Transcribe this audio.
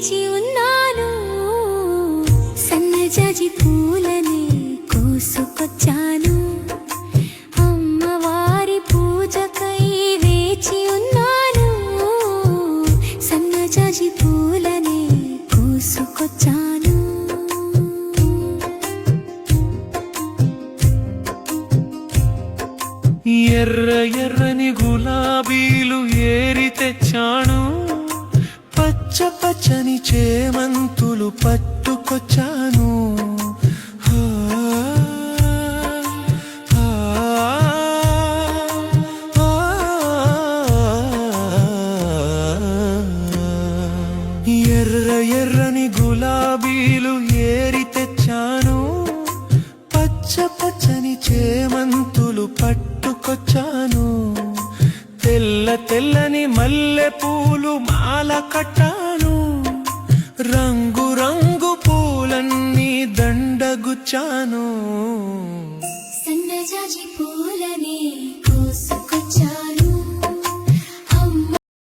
వేచి ఉన్నాను సన్నజాజి పూలనే కోసుకొచ్చాను అమ్మవారి పూజకై వేచి ఉన్నాను సన్నజాజి పూలనే కోసుకొచ్చాను ఎర్ర ఎర్రని గులాబీలు ఏరి తెచ్చాను పచ్చ పచ్చని చేమంతులు పట్టుకొచ్చాను ఎర్ర ఎర్రని గులాబీలు ఏరి తెచ్చాను పచ్చ పచ్చని చేమంతులు పట్టుకొచ్చాను తెల్ల తెల్లని మల్లె పూలు మాల కట్టాను రంగు రంగు పూలన్నీ దండగుచ్చాను సన్నజాజి పూలనే